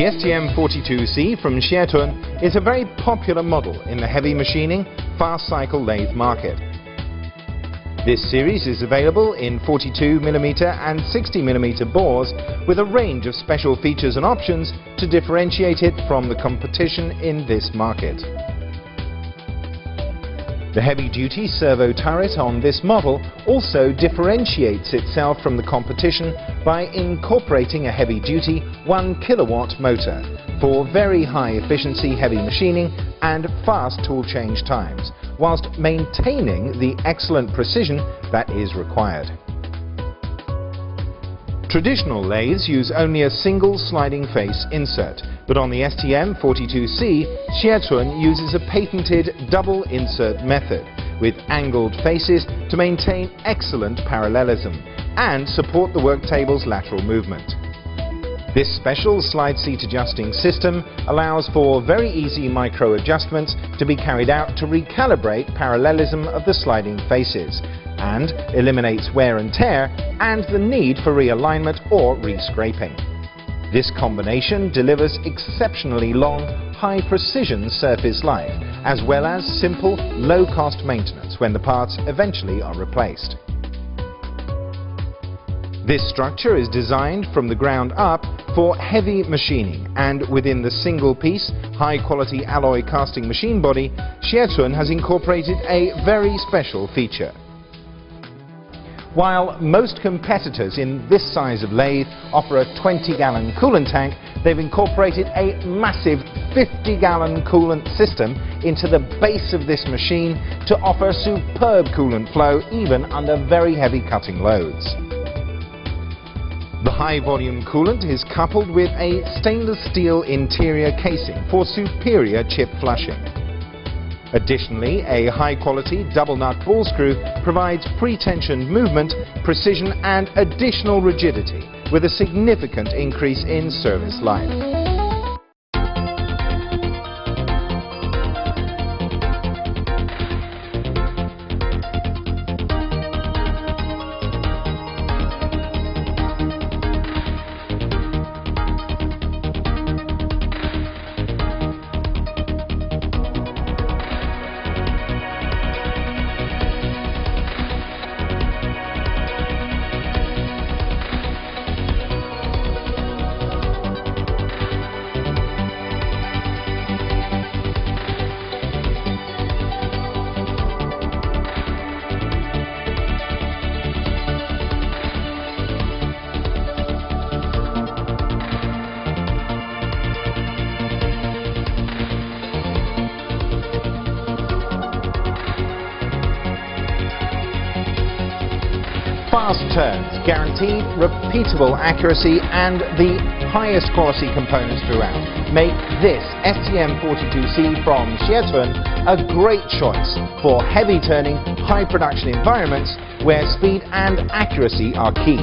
The STM42C from Xietun is a very popular model in the heavy machining, fast cycle lathe market. This series is available in 42mm and 60mm bores with a range of special features and options to differentiate it from the competition in this market. The heavy-duty servo turret on this model also differentiates itself from the competition by incorporating a heavy-duty 1 kilowatt motor for very high-efficiency heavy machining and fast tool change times, whilst maintaining the excellent precision that is required. Traditional lathes use only a single sliding face insert, but on the STM42C, Xietun uses a patented double insert method with angled faces to maintain excellent parallelism and support the work table's lateral movement. This special slide seat adjusting system allows for very easy micro adjustments to be carried out to recalibrate parallelism of the sliding faces and eliminates wear and tear and the need for realignment or re-scraping. This combination delivers exceptionally long, high-precision surface life, as well as simple, low-cost maintenance when the parts eventually are replaced. This structure is designed from the ground up for heavy machining, and within the single-piece, high-quality alloy casting machine body, Xietun has incorporated a very special feature. While most competitors in this size of lathe offer a 20-gallon coolant tank, they've incorporated a massive 50-gallon coolant system into the base of this machine to offer superb coolant flow even under very heavy cutting loads. The high-volume coolant is coupled with a stainless steel interior casing for superior chip flushing. Additionally, a high-quality double-nut ball screw provides pre-tensioned movement, precision and additional rigidity with a significant increase in service life. Fast turns, guaranteed repeatable accuracy and the highest quality components throughout make this STM42C from Xietun a great choice for heavy turning, high production environments where speed and accuracy are key.